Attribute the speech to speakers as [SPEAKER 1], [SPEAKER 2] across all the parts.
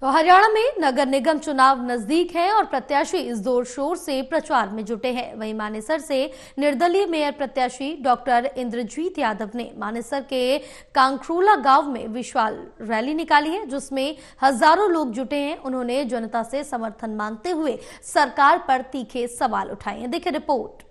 [SPEAKER 1] तो हरियाणा में नगर निगम चुनाव नजदीक है और प्रत्याशी इस जोर शोर से प्रचार में जुटे हैं। वहीं मानेसर से निर्दलीय मेयर प्रत्याशी डॉक्टर इंद्रजीत यादव ने मानेसर के कांकरोला गांव में विशाल रैली निकाली है, जिसमें हजारों लोग जुटे हैं। उन्होंने जनता से समर्थन मांगते हुए सरकार पर तीखे सवाल उठाए हैं। देखिए रिपोर्ट।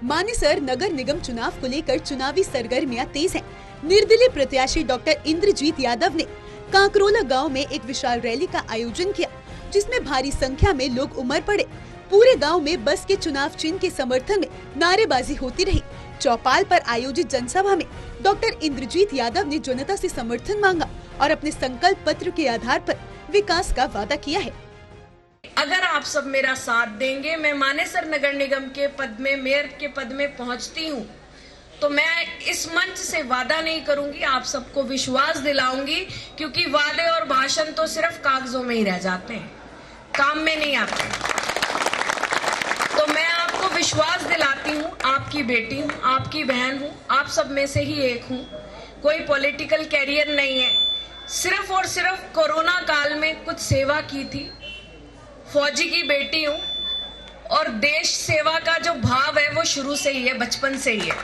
[SPEAKER 2] मानेसर नगर निगम चुनाव को लेकर चुनावी सरगर्मियां तेज हैं। निर्दलीय प्रत्याशी डॉक्टर इंद्रजीत यादव ने कांकरोला गांव में एक विशाल रैली का आयोजन किया, जिसमें भारी संख्या में लोग उमड़ पड़े। पूरे गांव में बस के चुनाव चिन्ह के समर्थन में नारेबाजी होती रही। चौपाल पर आयोजित जनसभा में डॉक्टर इंद्रजीत यादव ने जनता से समर्थन मांगा और अपने संकल्प पत्र के आधार पर विकास का वादा किया है।
[SPEAKER 3] अगर आप सब मेरा साथ देंगे, मैं मानेसर नगर निगम के पद में, मेयर के पद में पहुंचती हूं, तो मैं इस मंच से वादा नहीं करूंगी, आप सबको विश्वास दिलाऊंगी, क्योंकि वादे और भाषण तो सिर्फ कागजों में ही रह जाते हैं, काम में नहीं आते। तो मैं आपको विश्वास दिलाती हूं, आपकी बेटी हूं, आपकी बहन हूं, आप सब में से ही एक हूं। कोई पॉलिटिकल कैरियर नहीं है, सिर्फ और सिर्फ कोरोना काल में कुछ सेवा की थी, फौजी की बेटी हूं और देश सेवा का जो भाव है वो शुरू से ही है, बचपन से ही है।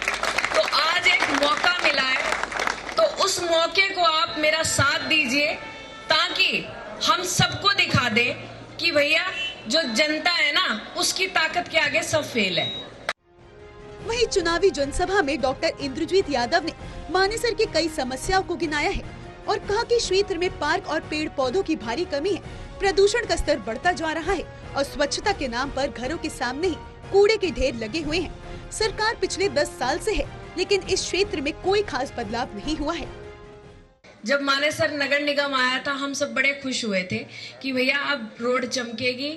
[SPEAKER 3] तो आज एक मौका मिला है, तो उस मौके को आप मेरा साथ दीजिए, ताकि हम सबको दिखा दें कि भैया जो जनता है ना, उसकी ताकत के आगे सब फेल है।
[SPEAKER 2] वहीं चुनावी जनसभा में डॉक्टर इंद्रजीत यादव ने मानेसर की कई समस्याओं को गिनाया है और कहा कि क्षेत्र में पार्क और पेड़ पौधों की भारी कमी है, प्रदूषण का स्तर बढ़ता जा रहा है और स्वच्छता के नाम पर घरों के सामने ही कूड़े के ढेर लगे हुए हैं। सरकार पिछले 10 साल से है, लेकिन इस क्षेत्र में कोई खास बदलाव नहीं हुआ है।
[SPEAKER 3] जब मानेसर नगर निगम आया था, हम सब बड़े खुश हुए थे कि भैया अब रोड चमकेगी,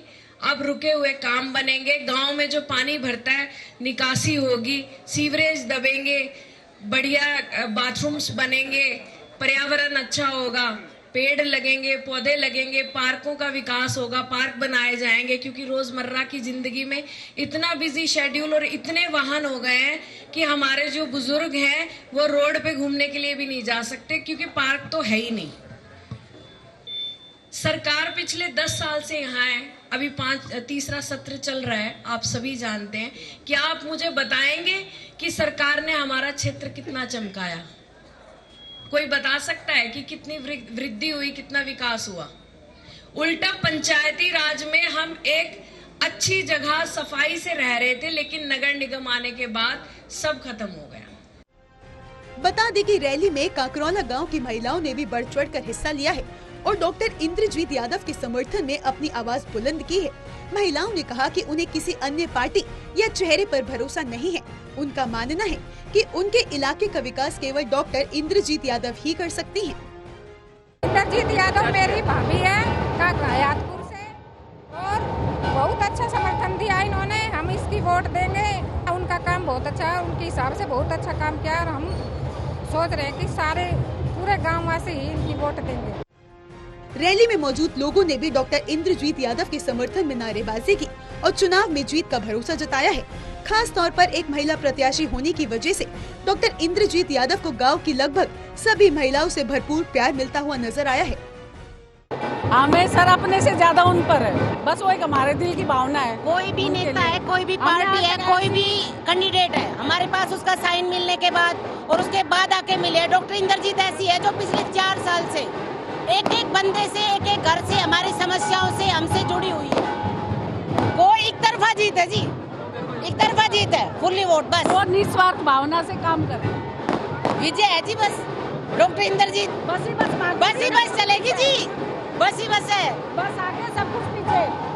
[SPEAKER 3] अब रुके हुए काम बनेंगे, गांव में जो पानी भरता है निकासी होगी, सीवरेज दबेंगे, बढ़िया बाथरूम्स बनेंगे, पर्यावरण अच्छा होगा, पेड़ लगेंगे, पौधे लगेंगे, पार्कों का विकास होगा, पार्क बनाए जाएंगे, क्योंकि रोजमर्रा की जिंदगी में इतना बिजी शेड्यूल और इतने वाहन हो गए हैं कि हमारे जो बुजुर्ग हैं वो रोड पे घूमने के लिए भी नहीं जा सकते, क्योंकि पार्क तो है ही नहीं। सरकार पिछले 10 साल से यहाँ है, अभी तीसरा सत्र चल रहा है, आप सभी जानते हैं। क्या आप मुझे बताएंगे कि सरकार ने हमारा क्षेत्र कितना चमकाया? कोई बता सकता है कि कितनी वृद्धि हुई, कितना विकास हुआ? उल्टा पंचायती राज में हम एक अच्छी जगह सफाई से रह रहे थे, लेकिन नगर निगम आने के बाद सब खत्म हो गया।
[SPEAKER 2] बता दें कि रैली में कांकरोला गांव की महिलाओं ने भी बढ़ चढ़कर हिस्सा लिया है और डॉक्टर इंद्रजीत यादव के समर्थन में अपनी आवाज बुलंद की है। महिलाओं ने कहा कि उन्हें किसी अन्य पार्टी या चेहरे पर भरोसा नहीं है। उनका मानना है कि उनके इलाके का विकास केवल डॉक्टर इंद्रजीत यादव ही कर सकती हैं।
[SPEAKER 4] इंद्रजीत यादव मेरी भाभी है कायातपुर से और बहुत अच्छा समर्थन दिया इन्होंने, हम इसकी वोट देंगे। उनका काम बहुत अच्छा है, उनके हिसाब से बहुत अच्छा काम किया और हम सोच रहे हैं कि सारे पूरे गाँव वासी ही इनकी वोट देंगे।
[SPEAKER 2] रैली में मौजूद लोगों ने भी डॉक्टर इंद्रजीत यादव के समर्थन में नारेबाजी की और चुनाव में जीत का भरोसा जताया है। खास तौर पर एक महिला प्रत्याशी होने की वजह से डॉक्टर इंद्रजीत यादव को गांव की लगभग सभी महिलाओं से भरपूर प्यार मिलता हुआ नजर आया है।
[SPEAKER 5] हमें सर अपने से ज्यादा उन पर है, बस वो एक हमारे दिल की भावना है।
[SPEAKER 6] कोई भी नेता है, कोई भी पार्टी है, कोई भी कैंडिडेट है, हमारे पास उसका साइन मिलने के बाद और उसके बाद आके मिले। डॉक्टर इंद्रजीत ऐसी है जो पिछले 4 साल से एक एक बंदे से, एक एक घर से, हमारी समस्याओं से हमसे जुड़ी हुई है। वो एक तरफा जीत है जी, एक तरफा जीत है, फुल्ली वोट बस।
[SPEAKER 5] वो निस्वार्थ भावना से काम करे,
[SPEAKER 6] विजय है जी बस। डॉक्टर इंद्रजीत
[SPEAKER 5] बस ही बस
[SPEAKER 6] चलेगी जी, बस ही बस है,
[SPEAKER 5] बस आगे सब कुछ पीछे।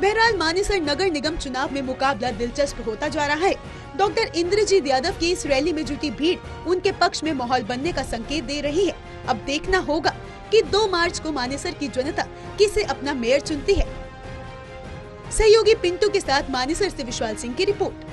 [SPEAKER 2] बहरहाल मानेसर नगर निगम चुनाव में मुकाबला दिलचस्प होता जा रहा है। डॉक्टर इंद्रजीत यादव की इस रैली में जुटी भीड़ उनके पक्ष में माहौल बनने का संकेत दे रही है। अब देखना होगा कि 2 मार्च को मानेसर की जनता किसे अपना मेयर चुनती है। सहयोगी पिंटू के साथ मानेसर से विशाल सिंह की रिपोर्ट।